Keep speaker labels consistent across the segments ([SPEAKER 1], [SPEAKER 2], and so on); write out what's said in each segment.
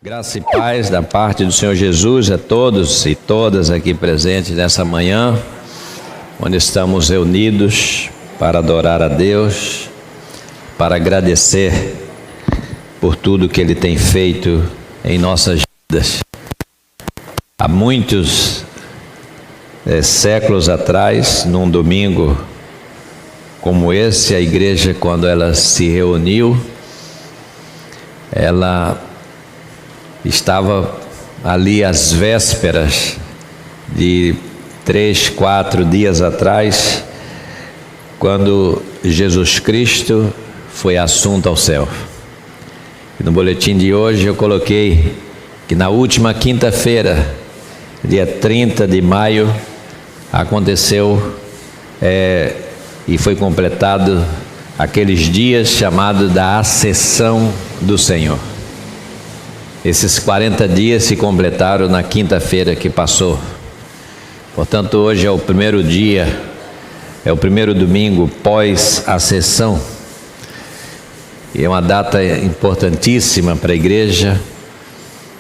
[SPEAKER 1] Graça e paz da parte do Senhor Jesus a todos e todas aqui presentes nessa manhã, onde estamos reunidos para adorar a Deus, para agradecer por tudo que Ele tem feito em nossas vidas. Há muitos séculos atrás, num domingo como esse, a igreja, quando ela se reuniu, ela estava ali às vésperas de 3, 4 dias atrás, quando Jesus Cristo foi assunto ao céu. E no boletim de hoje eu coloquei que na última quinta-feira, dia 30 de maio, aconteceu e foi completado aqueles dias chamados da Ascensão do Senhor. Esses 40 dias se completaram na quinta-feira que passou. Portanto, hoje é o primeiro dia, é o primeiro domingo pós-ascensão. E é uma data importantíssima para a igreja,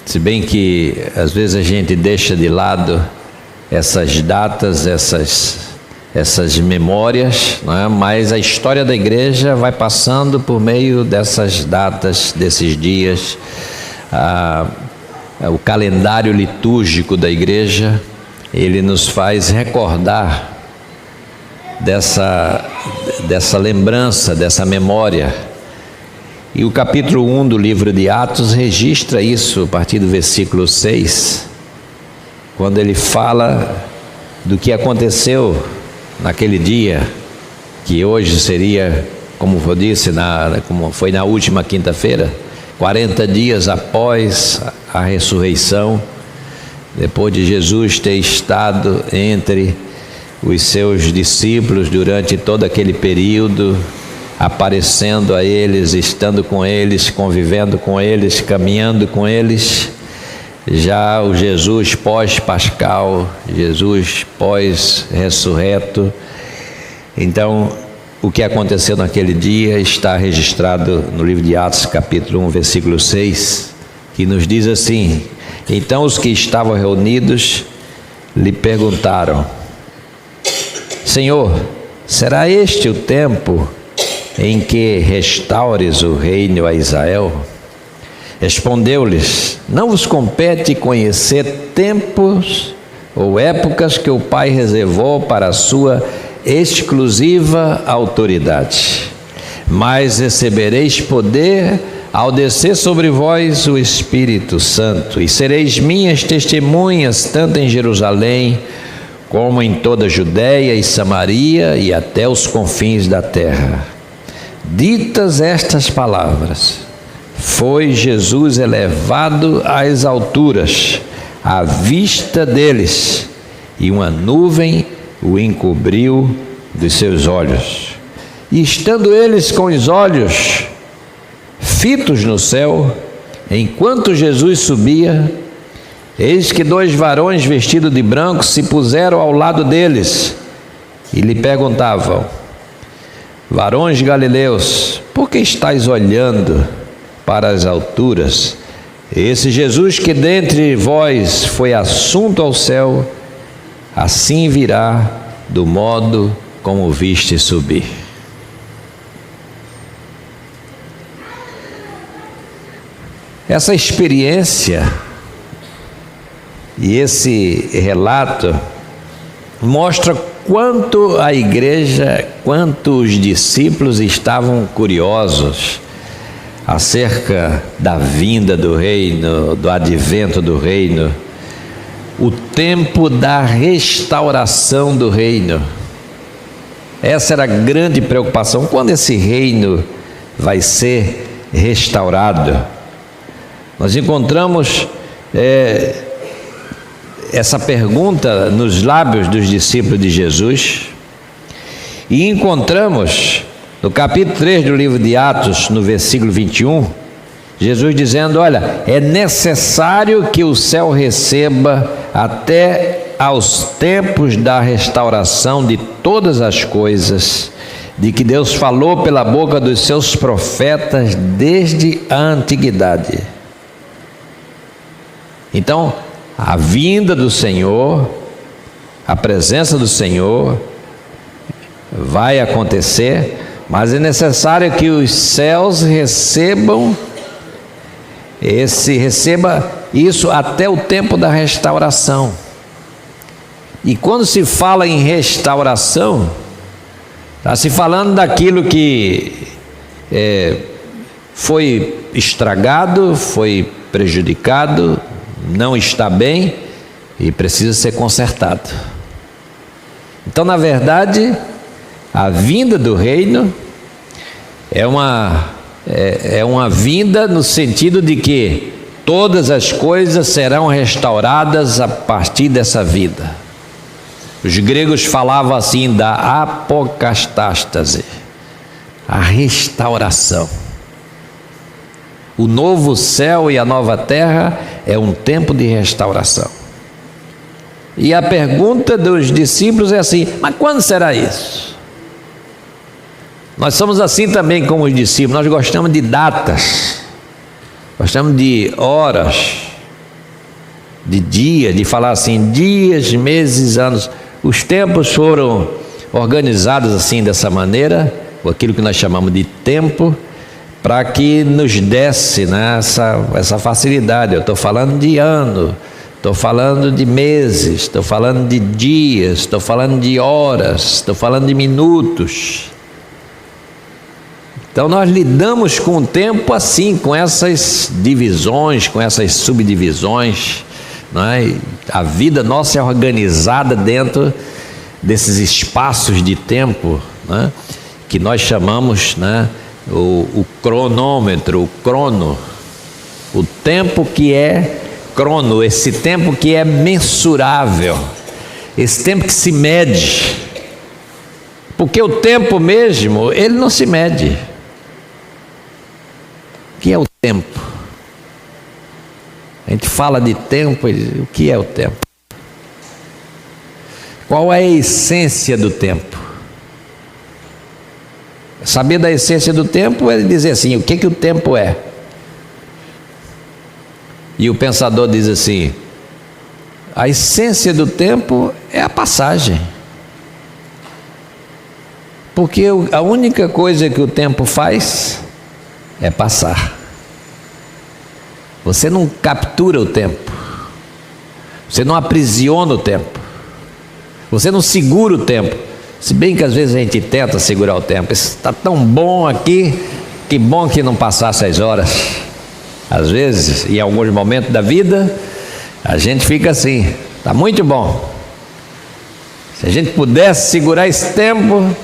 [SPEAKER 1] se bem que às vezes a gente deixa de lado essas datas, essas memórias, não é? Mas a história da igreja vai passando por meio dessas datas, desses dias. O calendário litúrgico da igreja, ele nos faz recordar dessa lembrança, dessa memória. E o capítulo 1 do livro de Atos registra isso a partir do versículo 6, quando ele fala do que aconteceu naquele dia, que hoje seria, como eu disse, como foi na última quinta-feira, 40 dias após a ressurreição, depois de Jesus ter estado entre os seus discípulos durante todo aquele período, aparecendo a eles, estando com eles, convivendo com eles, caminhando com eles, já o Jesus pós-pascal, Jesus pós-ressurreto. Então, o que aconteceu naquele dia está registrado no livro de Atos, capítulo 1, versículo 6, que nos diz assim: então os que estavam reunidos lhe perguntaram: Senhor, será este o tempo em que restaures o reino a Israel? Respondeu-lhes: não vos compete conhecer tempos ou épocas que o Pai reservou para a sua exclusiva autoridade, mas recebereis poder ao descer sobre vós o Espírito Santo, e sereis minhas testemunhas tanto em Jerusalém como em toda a Judéia e Samaria e até os confins da terra. Ditas estas palavras, foi Jesus elevado às alturas à vista deles, e uma nuvem o encobriu dos seus olhos. E estando eles com os olhos fitos no céu, enquanto Jesus subia, eis que 2 varões vestidos de branco se puseram ao lado deles e lhe perguntavam: varões galileus, por que estáis olhando para as alturas? Esse Jesus que dentre vós foi assunto ao céu, assim virá do modo como viste subir. Essa experiência e esse relato mostra quanto a igreja, quanto os discípulos estavam curiosos acerca da vinda do reino, do advento do reino, o tempo da restauração do reino. Essa era a grande preocupação. Quando esse reino vai ser restaurado? Nós encontramos essa pergunta nos lábios dos discípulos de Jesus, e encontramos no capítulo 3 do livro de Atos, no versículo 21, Jesus dizendo: olha, é necessário que o céu receba até aos tempos da restauração de todas as coisas, de que Deus falou pela boca dos seus profetas desde a antiguidade. Então, a vinda do Senhor, a presença do Senhor vai acontecer, mas é necessário que os céus receba isso até o tempo da restauração. E quando se fala em restauração, está se falando daquilo que foi estragado, foi prejudicado, não está bem e precisa ser consertado. Então, na verdade, a vinda do reino é uma vinda no sentido de que todas as coisas serão restauradas a partir dessa vida. Os gregos falavam assim da apocastástase, a restauração. O novo céu e a nova terra é um tempo de restauração. E a pergunta dos discípulos é assim: mas quando será isso? Nós somos assim também como os discípulos, nós gostamos de datas, gostamos de horas, de dia, de falar assim, dias, meses, anos. Os tempos foram organizados assim, dessa maneira, ou aquilo que nós chamamos de tempo, para que nos desse, né, essa facilidade. Eu estou falando de ano, estou falando de meses, estou falando de dias, estou falando de horas, estou falando de minutos. Então nós lidamos com o tempo assim, com essas divisões, com essas subdivisões, não é? A vida nossa é organizada dentro desses espaços de tempo, né, que nós chamamos, né, o cronômetro, o crono, o tempo que é crono, esse tempo que é mensurável, esse tempo que se mede, porque o tempo mesmo, ele não se mede. O que é o tempo? A gente fala de tempo, o que é o tempo? Qual é a essência do tempo? Saber da essência do tempo é dizer assim, o que o tempo é? E o pensador diz assim, a essência do tempo é a passagem. Porque a única coisa que o tempo faz é passar. Você não captura o tempo, você não aprisiona o tempo, você não segura o tempo, se bem que às vezes a gente tenta segurar o tempo. Está tão bom aqui, que bom que não passasse as horas. Às vezes, em alguns momentos da vida, a gente fica assim, está muito bom. Se a gente pudesse segurar esse tempo,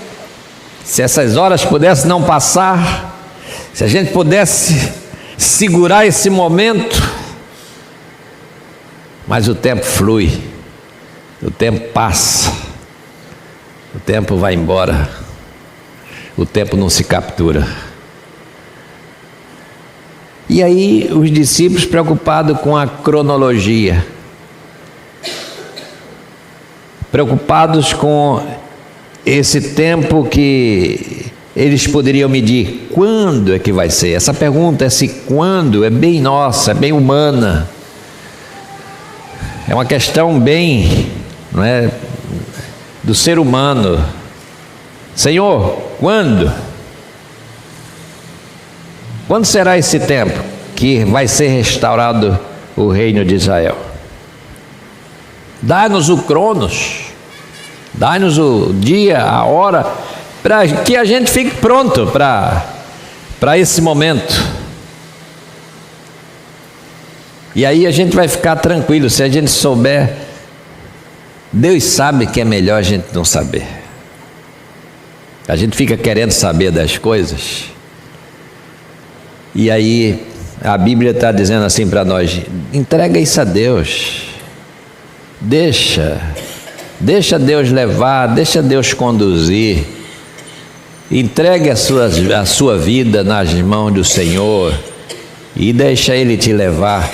[SPEAKER 1] se essas horas pudessem não passar, se a gente pudesse segurar esse momento, mas o tempo flui, o tempo passa, o tempo vai embora, o tempo não se captura. E aí os discípulos preocupados com a cronologia, preocupados com esse tempo que eles poderiam medir, quando é que vai ser? Essa pergunta, esse quando, é bem nossa, é bem humana, é uma questão bem, não é, do ser humano. Senhor, quando? Quando será esse tempo que vai ser restaurado o reino de Israel? Dá-nos o cronos, dá-nos o dia, a hora, para que a gente fique pronto para esse momento. E aí a gente vai ficar tranquilo, se a gente souber. Deus sabe que é melhor a gente não saber. A gente fica querendo saber das coisas, e aí a Bíblia está dizendo assim para nós: entrega isso a Deus, deixa Deus levar, deixa Deus conduzir, entregue a sua vida nas mãos do Senhor e deixa Ele te levar.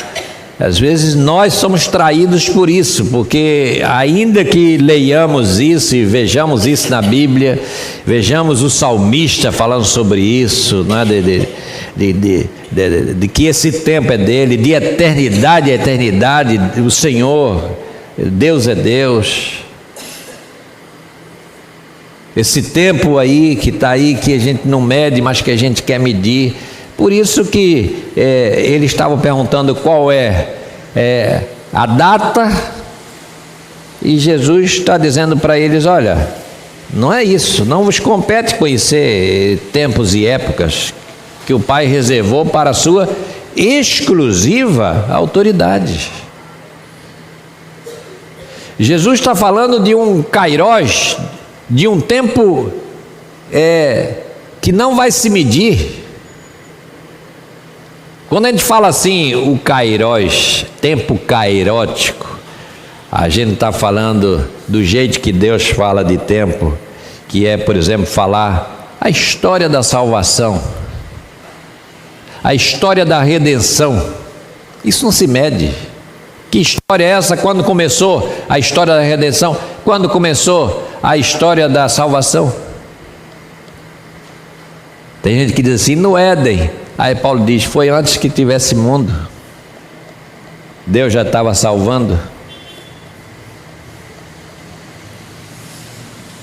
[SPEAKER 1] Às vezes nós somos traídos por isso, porque ainda que leiamos isso e vejamos isso na Bíblia, vejamos o salmista falando sobre isso, não é? De que esse tempo é dele, de eternidade a eternidade, o Senhor, Deus é Deus. Esse tempo aí que está aí, que a gente não mede, mas que a gente quer medir. Por isso que eles estavam perguntando qual é a data, e Jesus está dizendo para eles: olha, não é isso, não vos compete conhecer tempos e épocas que o Pai reservou para a sua exclusiva autoridade. Jesus está falando de um kairós, de um tempo que não vai se medir. Quando a gente fala assim, o kairós, tempo kairótico, a gente está falando do jeito que Deus fala de tempo, que é, por exemplo, falar a história da salvação, a história da redenção. Isso não se mede. Que história é essa? Quando começou a história da redenção? Quando começou a história da salvação? Tem gente que diz assim, no Éden. Aí Paulo diz, foi antes que tivesse mundo. Deus já estava salvando.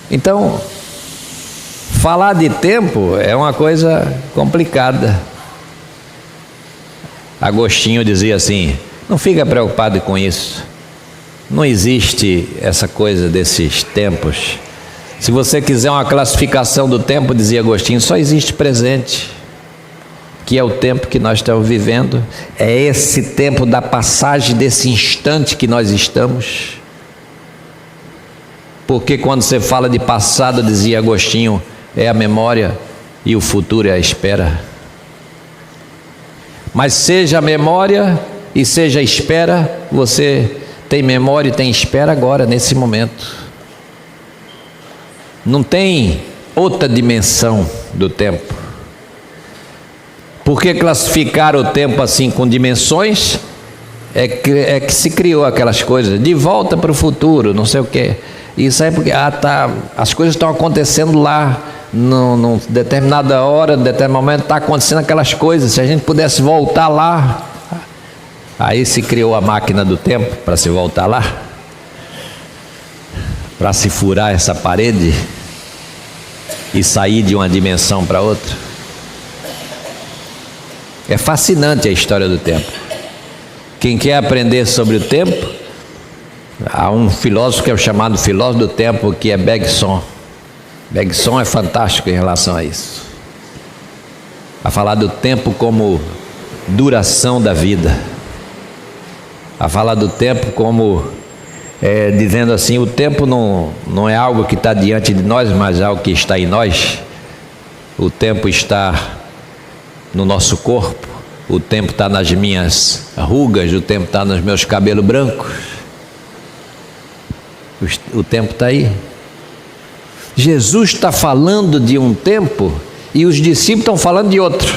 [SPEAKER 1] Então, falar de tempo é uma coisa complicada. Agostinho dizia assim, não fica preocupado com isso. Não existe essa coisa desses tempos. Se você quiser uma classificação do tempo, dizia Agostinho, só existe presente, que é o tempo que nós estamos vivendo. É esse tempo da passagem desse instante que nós estamos. Porque quando você fala de passado, dizia Agostinho, é a memória e o futuro é a espera. Mas seja a memória e seja a espera, você tem memória e tem espera agora, nesse momento. Não tem outra dimensão do tempo. Por que classificar o tempo assim com dimensões? É que se criou aquelas coisas, de volta para o futuro, não sei o quê. Isso é porque as coisas estão acontecendo lá, num determinada hora, determinado momento, está acontecendo aquelas coisas. Se a gente pudesse voltar lá, aí se criou a máquina do tempo para se voltar lá, para se furar essa parede e sair de uma dimensão para outra. É fascinante a história do tempo. Quem quer aprender sobre o tempo, há um filósofo que é o chamado filósofo do tempo, que é Bergson. Bergson é fantástico em relação a isso. A falar do tempo como duração da vida. A falar do tempo como, dizendo assim, o tempo não é algo que está diante de nós, mas é algo que está em nós. O tempo está no nosso corpo, o tempo está nas minhas rugas, o tempo está nos meus cabelos brancos. O tempo está aí. Jesus está falando de um tempo e os discípulos estão falando de outro.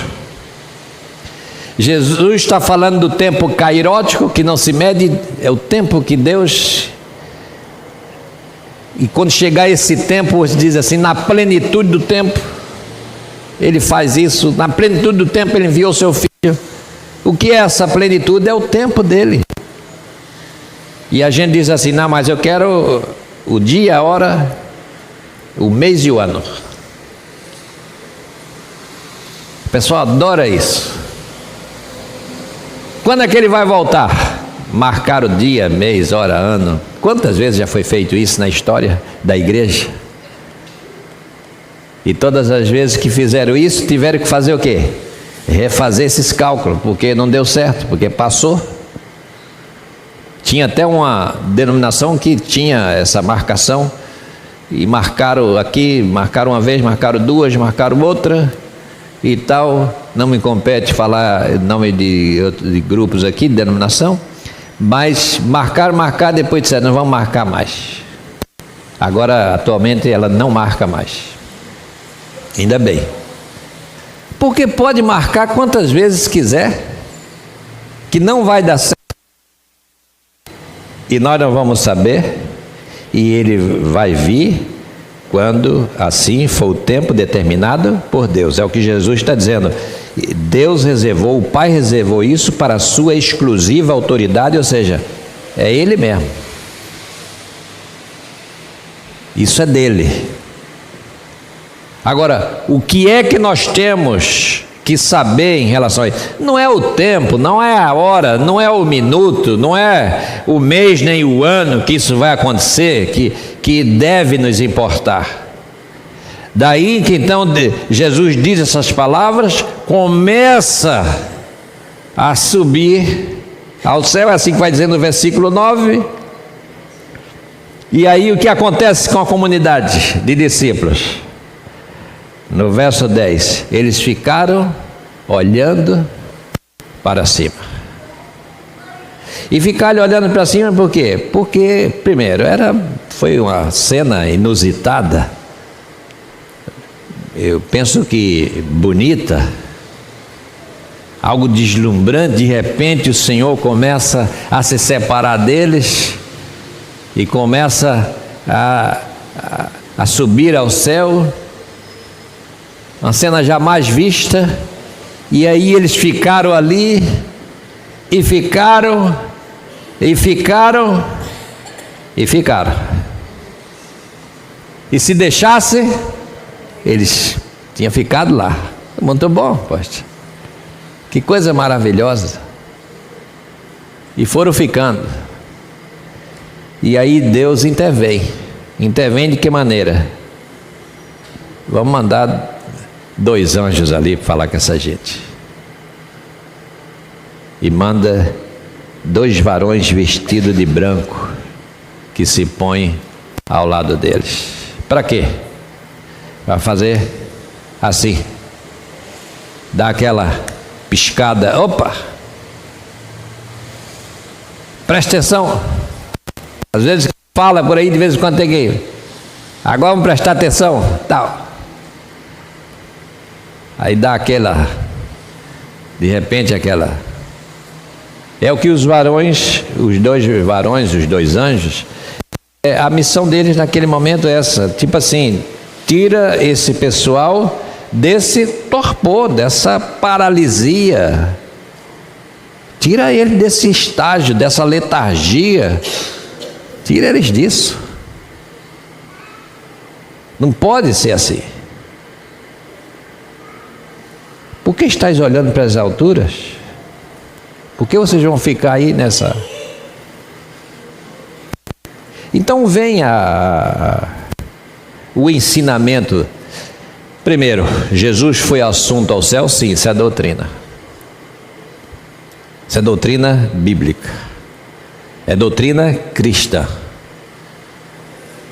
[SPEAKER 1] Jesus está falando do tempo kairótico, que não se mede, é o tempo que Deus... E quando chegar esse tempo, diz assim, na plenitude do tempo, Ele faz isso, na plenitude do tempo Ele enviou o seu Filho. O que é essa plenitude? É o tempo dele. E a gente diz assim, não, mas eu quero o dia, a hora, o mês e o ano. O pessoal adora isso. Quando é que ele vai voltar? Marcar o dia, mês, hora, ano. Quantas vezes já foi feito isso na história da igreja? E todas as vezes que fizeram isso, tiveram que fazer o quê? Refazer esses cálculos, porque não deu certo, porque passou. Tinha até uma denominação que tinha essa marcação, e marcaram aqui, marcaram uma vez, marcaram duas, marcaram outra e tal. Não me compete falar nome de grupos aqui, de denominação, mas marcar, depois disseram, não vamos marcar mais. Agora, atualmente, ela não marca mais. Ainda bem. Porque pode marcar quantas vezes quiser, que não vai dar certo. E nós não vamos saber, e ele vai vir quando assim for o tempo determinado por Deus. É o que Jesus está dizendo. Deus reservou, o Pai reservou isso para a sua exclusiva autoridade, ou seja, é Ele mesmo. Isso é dele. Agora, o que é que nós temos que saber em relação a isso? Não é o tempo, não é a hora, não é o minuto, não é o mês nem o ano que isso vai acontecer, que deve nos importar. Daí que então Jesus diz essas palavras, começa a subir ao céu, é assim que vai dizer no versículo 9. E aí o que acontece com a comunidade de discípulos? No verso 10, eles ficaram olhando para cima. E ficaram olhando para cima por quê? Porque, primeiro, foi uma cena inusitada. Eu penso que bonita, algo deslumbrante. De repente o Senhor começa a se separar deles e começa a subir ao céu, uma cena jamais vista. E aí eles ficaram ali, e ficaram. E se deixasse, eles tinham ficado lá. Muito bom, pastor. Que coisa maravilhosa. E foram ficando. E aí Deus intervém. Intervém de que maneira? Vamos mandar 2 anjos ali para falar com essa gente. E manda 2 varões vestidos de branco que se põem ao lado deles. Para quê? Para fazer assim, dar aquela piscada. Opa! Presta atenção. Às vezes fala por aí, de vez em quando tem que. Agora vamos prestar atenção. Tal. Aí dá aquela. De repente aquela. É o que os varões, os 2 varões, os 2 anjos, a missão deles naquele momento é essa. Tipo assim, tira esse pessoal desse torpor, dessa paralisia. Tira ele desse estágio, dessa letargia. Tira eles disso. Não pode ser assim. Por que estáis olhando para as alturas? Por que vocês vão ficar aí nessa... Então vem o ensinamento. Primeiro, Jesus foi assunto ao céu? Sim, isso é doutrina. Isso é doutrina bíblica. É doutrina cristã.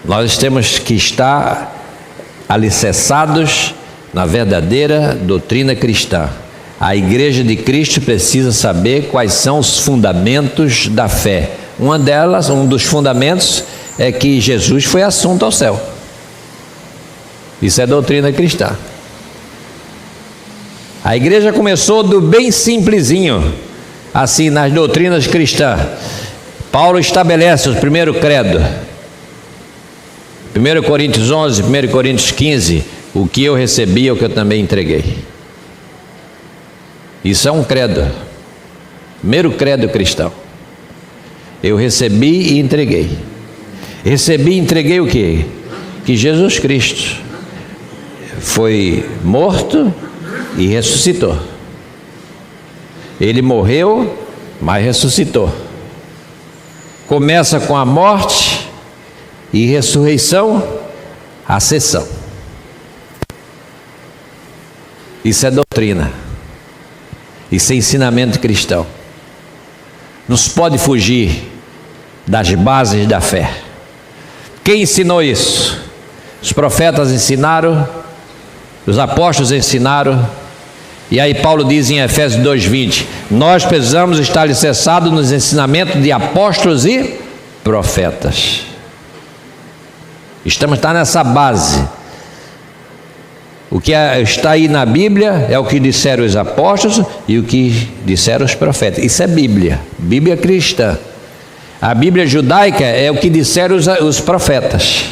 [SPEAKER 1] Nós temos que estar alicerçados na verdadeira doutrina cristã. A Igreja de Cristo precisa saber quais são os fundamentos da fé. Um dos fundamentos é que Jesus foi assunto ao céu. Isso é doutrina cristã. A igreja começou do bem simplesinho, assim, nas doutrinas cristãs. Paulo estabelece o primeiro credo. 1 Coríntios 11, 1 Coríntios 15, o que eu recebi é o que eu também entreguei. Isso é um credo. Primeiro credo cristão. Eu recebi e entreguei. Recebi e entreguei o quê? Que Jesus Cristo foi morto e ressuscitou. Ele morreu, mas ressuscitou. Começa com a morte e ressurreição, ascensão. Isso é doutrina. Isso é ensinamento cristão. Não se pode fugir das bases da fé. Quem ensinou isso? Os profetas ensinaram, os apóstolos ensinaram. E aí Paulo diz em Efésios 2:20, nós precisamos estar alicerçados nos ensinamentos de apóstolos e profetas. Estamos nessa base. O que está aí na Bíblia é o que disseram os apóstolos e o que disseram os profetas. Isso é Bíblia, Bíblia cristã. A Bíblia judaica é o que disseram os profetas.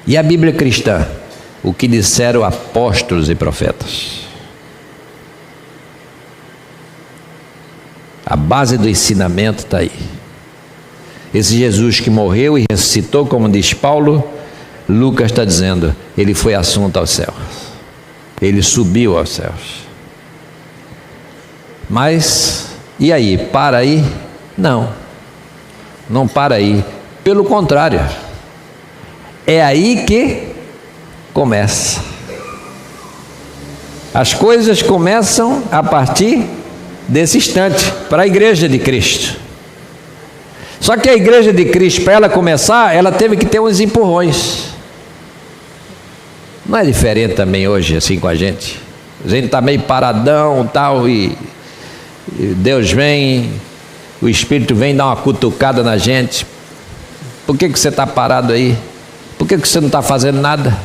[SPEAKER 1] E a Bíblia cristã? O que disseram apóstolos e profetas. A base do ensinamento está aí. Esse Jesus que morreu e ressuscitou, como diz Paulo, Lucas está dizendo, ele foi assunto aos céus. Ele subiu aos céus. Mas, e aí? Para aí? Não. Não para aí. Pelo contrário. É aí que começa. As coisas começam a partir desse instante, para a igreja de Cristo. Só que a igreja de Cristo, para ela começar, ela teve que ter uns empurrões. Não é diferente também hoje, assim, com a gente? A gente está meio paradão, tal, e Deus vem, o Espírito vem dar uma cutucada na gente. Por que você está parado aí? Por que você não está fazendo nada?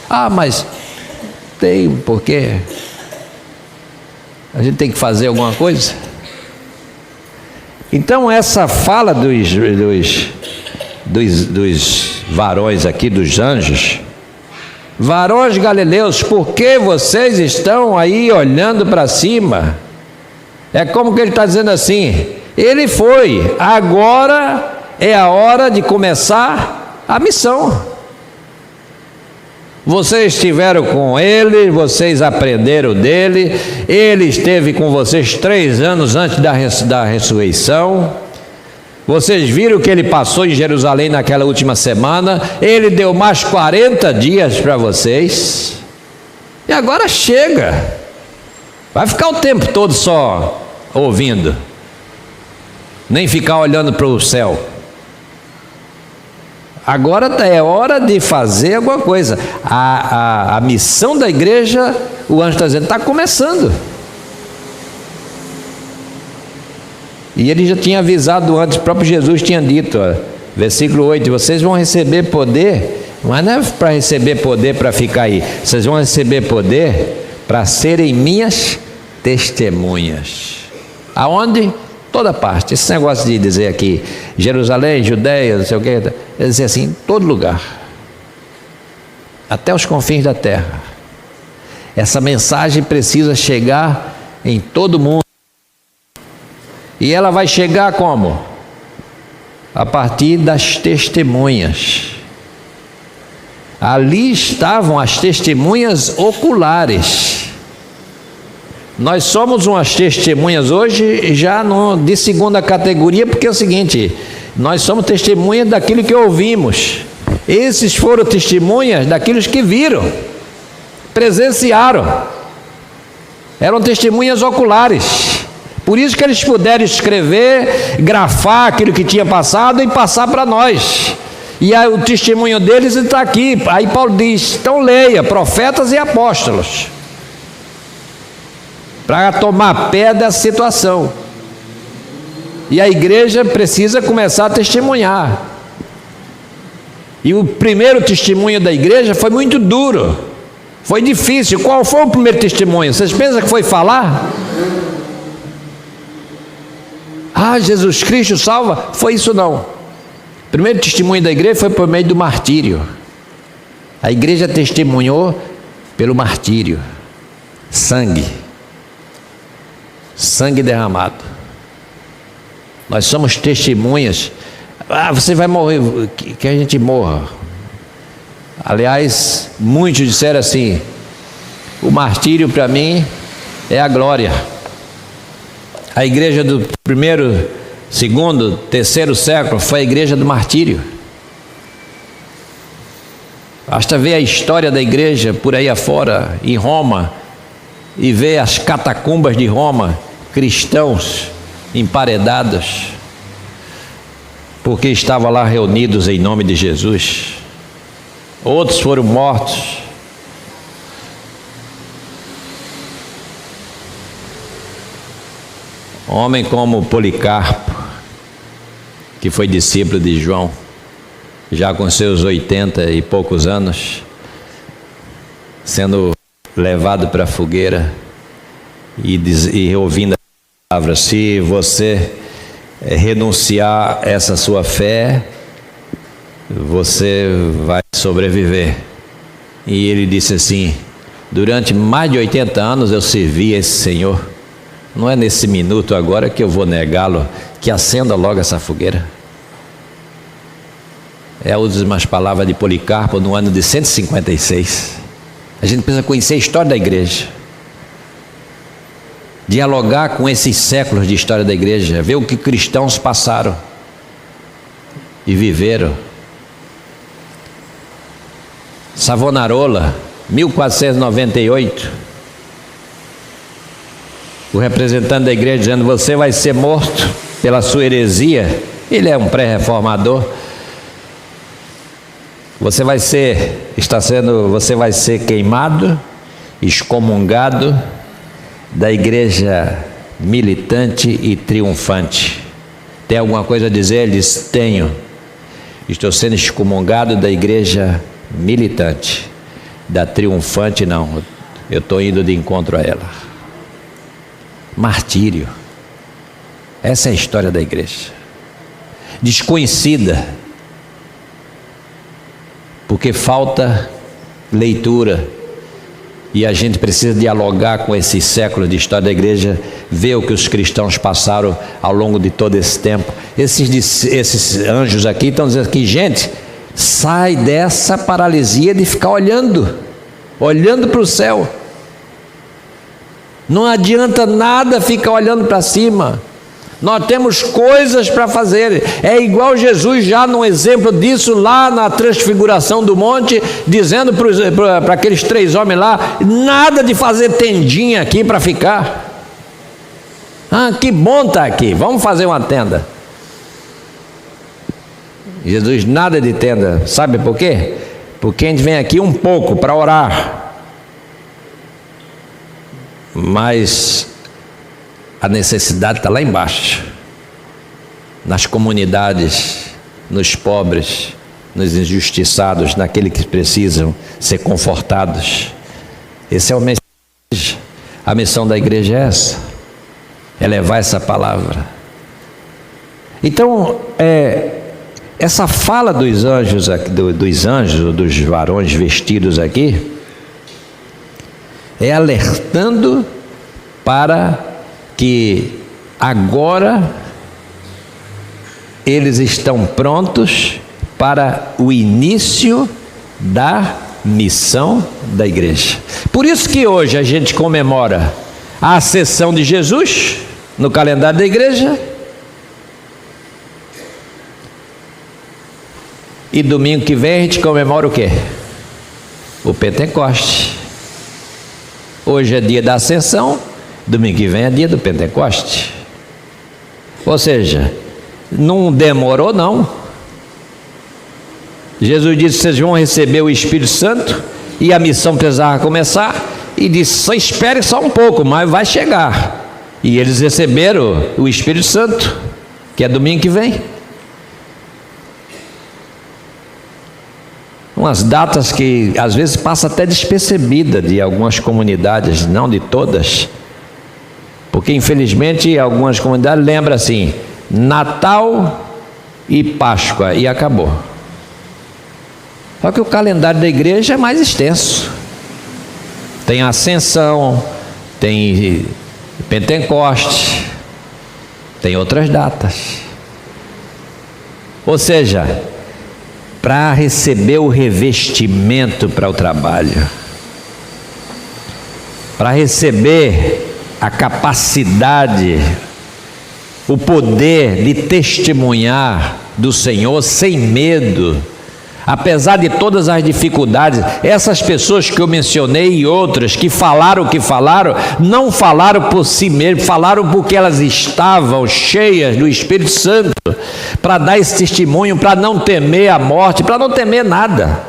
[SPEAKER 1] Ah, mas tem um porquê. A gente tem que fazer alguma coisa. Então essa fala dos varões aqui, dos anjos, varões galileus, por que vocês estão aí olhando para cima? É como que ele está dizendo assim, ele foi, agora é a hora de começar a missão. Vocês estiveram com ele, vocês aprenderam dele, ele esteve com vocês 3 anos antes da ressurreição, vocês viram que ele passou em Jerusalém naquela última semana, ele deu mais 40 dias para vocês, e agora chega, vai ficar o tempo todo só ouvindo, nem ficar olhando para o céu. Agora é hora de fazer alguma coisa. A missão da igreja, o anjo está dizendo, está começando. E ele já tinha avisado antes, o próprio Jesus tinha dito, versículo 8, vocês vão receber poder, mas não é para receber poder para ficar aí, vocês vão receber poder para serem minhas testemunhas. Aonde? Toda parte. Esse negócio de dizer aqui, Jerusalém, Judeia, não sei o que, é dizer assim, em todo lugar, até os confins da terra. Essa mensagem precisa chegar em todo mundo. E ela vai chegar como? A partir das testemunhas. Ali estavam as testemunhas oculares. Nós somos umas testemunhas hoje já de segunda categoria, porque é o seguinte, nós somos testemunhas daquilo que ouvimos. Esses foram testemunhas daquilo que viram, presenciaram, eram testemunhas oculares. Por isso que eles puderam escrever, grafar aquilo que tinha passado e passar para nós. E aí, o testemunho deles está aqui. Aí Paulo diz, então leia, profetas e apóstolos, para tomar pé dessa situação. E a igreja precisa começar a testemunhar. E o primeiro testemunho da igreja foi muito duro, foi difícil. Qual foi o primeiro testemunho? Vocês pensam que foi falar? Ah, Jesus Cristo salva? Foi isso não. O primeiro testemunho da igreja foi por meio do martírio. A igreja testemunhou pelo martírio. Sangue derramado. Nós somos testemunhas. Ah, você vai morrer, que a gente morra. Aliás, muitos disseram assim, o martírio para mim é a glória. A igreja do primeiro, segundo, terceiro século foi a igreja do martírio. Basta ver a história da igreja por aí afora, em Roma, e ver as catacumbas de Roma, cristãos emparedados, porque estavam lá reunidos em nome de Jesus. Outros foram mortos. Homem como Policarpo, que foi discípulo de João, já com seus 80 e poucos anos, sendo levado para a fogueira e ouvindo palavra: se você renunciar essa sua fé, você vai sobreviver. E ele disse assim: durante mais de 80 anos eu servi a esse Senhor. Não é nesse minuto agora que eu vou negá-lo, que acenda logo essa fogueira. É a últimas palavras de Policarpo no ano de 156. A gente precisa conhecer a história da igreja, dialogar com esses séculos de história da igreja, ver o que cristãos passaram e viveram. Savonarola, 1498, o representante da igreja dizendo: você vai ser morto pela sua heresia. Ele é um pré-reformador. Você vai ser queimado, excomungado da igreja militante e triunfante. Tem alguma coisa a dizer? Ele diz: tenho. Estou sendo excomungado da igreja militante, da triunfante não. Eu estou indo de encontro a ela. Martírio. Essa é a história da igreja. Desconhecida, porque falta leitura, e a gente precisa dialogar com esses séculos de história da igreja, ver o que os cristãos passaram ao longo de todo esse tempo. Esses anjos aqui estão dizendo que, gente, sai dessa paralisia de ficar olhando para o céu. Não adianta nada ficar olhando para cima. Nós temos coisas para fazer. É igual Jesus já num exemplo disso lá na transfiguração do monte, dizendo para aqueles 3 homens lá: nada de fazer tendinha aqui para ficar. Que bom estar aqui, vamos fazer uma tenda. Jesus: nada de tenda. Sabe por quê? Porque a gente vem aqui um pouco para orar, mas a necessidade está lá embaixo, nas comunidades, nos pobres, nos injustiçados, naqueles que precisam ser confortados. Esse é o mensagem. A missão da igreja é essa, é levar essa palavra. Então, essa fala dos anjos, dos varões vestidos aqui, é alertando para que agora eles estão prontos para o início da missão da igreja. Por isso que hoje a gente comemora a ascensão de Jesus no calendário da igreja, e domingo que vem a gente comemora o quê? O Pentecoste. Hoje é dia da ascensão, domingo que vem é dia do Pentecoste. Ou seja, não demorou não. Jesus disse: vocês vão receber o Espírito Santo, e a missão precisava começar, e disse: só espere só um pouco, mas vai chegar. E eles receberam o Espírito Santo, que é domingo que vem. Umas datas que às vezes passa até despercebida de algumas comunidades, não de todas, porque infelizmente algumas comunidades lembram assim: Natal e Páscoa, e acabou. Só que o calendário da igreja é mais extenso. Tem Ascensão, tem Pentecoste, tem outras datas. Ou seja, para receber o revestimento para o trabalho, para receber a capacidade, o poder de testemunhar do Senhor sem medo, apesar de todas as dificuldades. Essas pessoas que eu mencionei e outras que falaram o que falaram, não falaram por si mesmas, falaram porque elas estavam cheias do Espírito Santo, para dar esse testemunho, para não temer a morte, para não temer nada.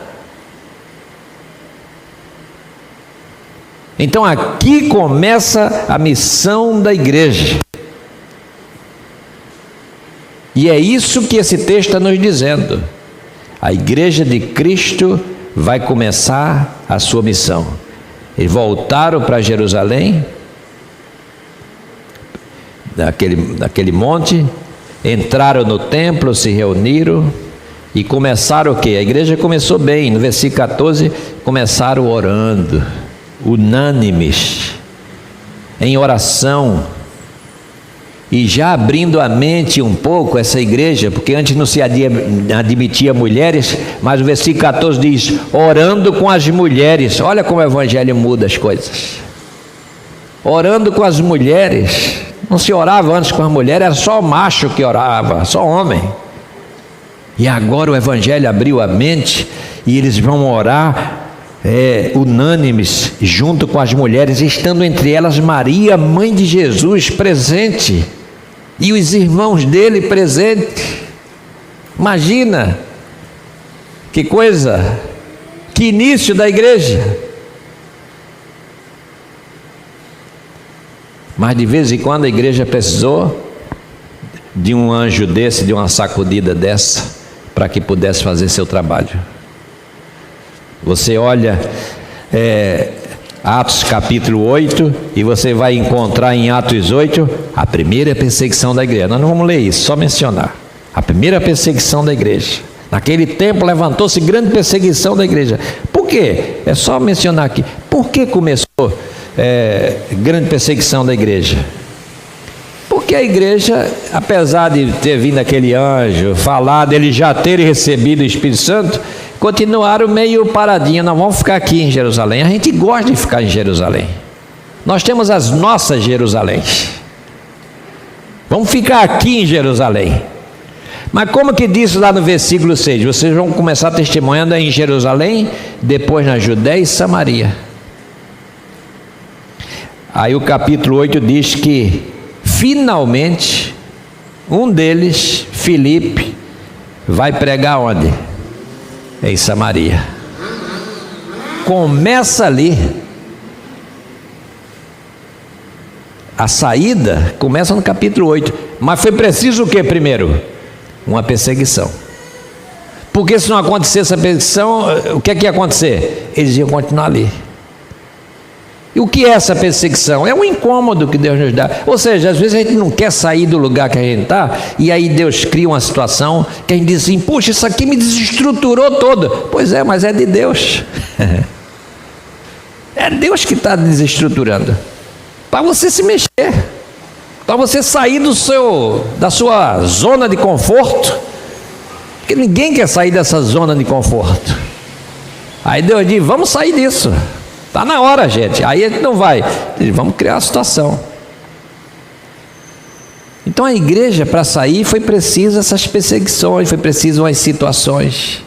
[SPEAKER 1] Então aqui começa a missão da igreja, e é isso que esse texto está nos dizendo. A igreja de Cristo vai começar a sua missão. Eles voltaram para Jerusalém, daquele monte, entraram no templo, se reuniram e começaram o quê? A igreja começou bem, no versículo 14, começaram orando, unânimes, em oração, e já abrindo a mente um pouco essa igreja, porque antes não se admitia mulheres, mas o versículo 14 diz, orando com as mulheres. Olha como o evangelho muda as coisas. Orando com as mulheres. Não se orava antes com as mulheres, era só macho que orava, só homem. E agora o evangelho abriu a mente e eles vão orar unânimes junto com as mulheres, estando entre elas Maria, mãe de Jesus, presente, e os irmãos dele presentes. Imagina que coisa, que início da igreja. Mas de vez em quando a igreja precisou de um anjo desse, de uma sacudida dessa, para que pudesse fazer seu trabalho. Você olha Atos capítulo 8, e você vai encontrar em Atos 8 a primeira perseguição da igreja. Nós não vamos ler isso, só mencionar a primeira perseguição da igreja. Naquele tempo levantou-se grande perseguição da igreja. Por quê? É só mencionar aqui. Por que começou grande perseguição da igreja? Porque a igreja, apesar de ter vindo aquele anjo, falar dele já ter recebido o Espírito Santo, continuaram meio paradinhos. Não vamos ficar aqui em Jerusalém. A gente gosta de ficar em Jerusalém. Nós temos as nossas Jerusaléns. Vamos ficar aqui em Jerusalém. Mas como que diz lá no versículo 6? Vocês vão começar testemunhando em Jerusalém, depois na Judéia e Samaria. Aí o capítulo 8 diz que finalmente um deles, Filipe, vai pregar onde? Em Samaria. Começa ali. A saída começa no capítulo 8. Mas foi preciso o que primeiro? Uma perseguição. Porque se não acontecesse a perseguição, o que é que ia acontecer? Eles iam continuar ali. E o que é essa perseguição? É um incômodo que Deus nos dá. Ou seja, às vezes a gente não quer sair do lugar que a gente está, e aí Deus cria uma situação que a gente diz assim, puxa, isso aqui me desestruturou todo. Pois é, mas é de Deus. É Deus que está desestruturando. Para você se mexer. Para você sair da sua zona de conforto. Porque ninguém quer sair dessa zona de conforto. Aí Deus diz, vamos sair disso. Está na hora, gente. Aí a gente não vai. Vamos criar a situação. Então a igreja, para sair, foi preciso essas perseguições, foi preciso as situações.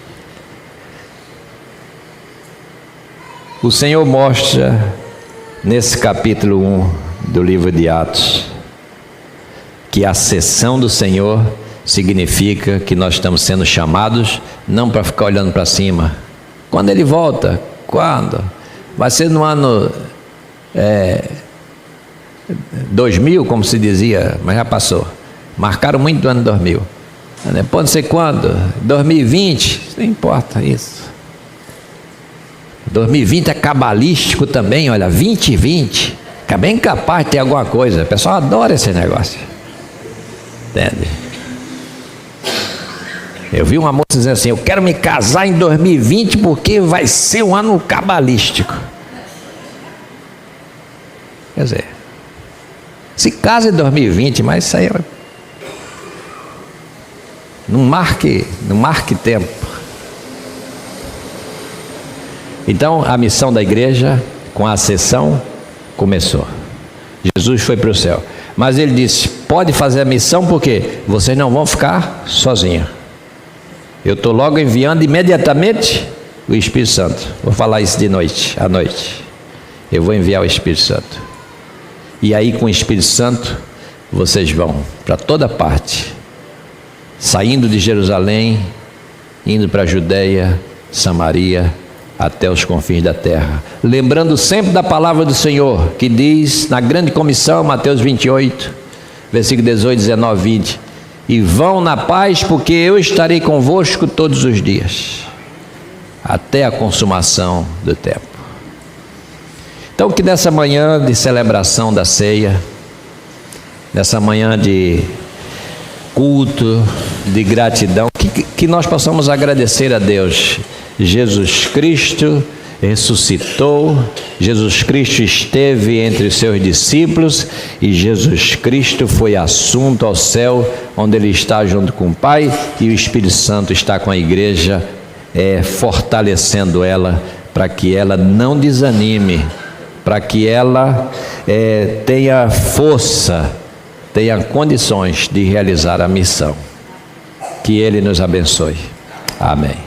[SPEAKER 1] O Senhor mostra, nesse capítulo 1 do livro de Atos, que a sessão do Senhor significa que nós estamos sendo chamados, não para ficar olhando para cima. Quando Ele volta? Quando? Vai ser no ano 2000, como se dizia, mas já passou. Marcaram muito do ano 2000. Pode ser quando? 2020? Não importa isso. 2020 é cabalístico também, olha, 2020. É bem capaz de ter alguma coisa. O pessoal adora esse negócio. Entende? Eu vi uma moça dizendo assim, eu quero me casar em 2020 porque vai ser um ano cabalístico. Quer dizer, se casa em 2020, mas isso aí não marque tempo. Então a missão da igreja com a ascensão começou. Jesus foi para o céu, mas ele disse, pode fazer a missão porque vocês não vão ficar sozinhos. Eu estou logo enviando imediatamente o Espírito Santo. Vou falar isso de noite, à noite. Eu vou enviar o Espírito Santo. E aí com o Espírito Santo, vocês vão para toda parte. Saindo de Jerusalém, indo para a Judéia, Samaria, até os confins da terra. Lembrando sempre da palavra do Senhor, que diz na grande comissão, Mateus 28, versículo 18, 19, 20. E vão na paz, porque eu estarei convosco todos os dias, até a consumação do tempo. Então que nessa manhã de celebração da ceia, nessa manhã de culto, de gratidão, que nós possamos agradecer a Deus. Jesus Cristo ressuscitou, Jesus Cristo esteve entre os seus discípulos e Jesus Cristo foi assunto ao céu, onde Ele está junto com o Pai, e o Espírito Santo está com a igreja, fortalecendo ela, para que ela não desanime, para que ela tenha força, tenha condições de realizar a missão. Que Ele nos abençoe. Amém.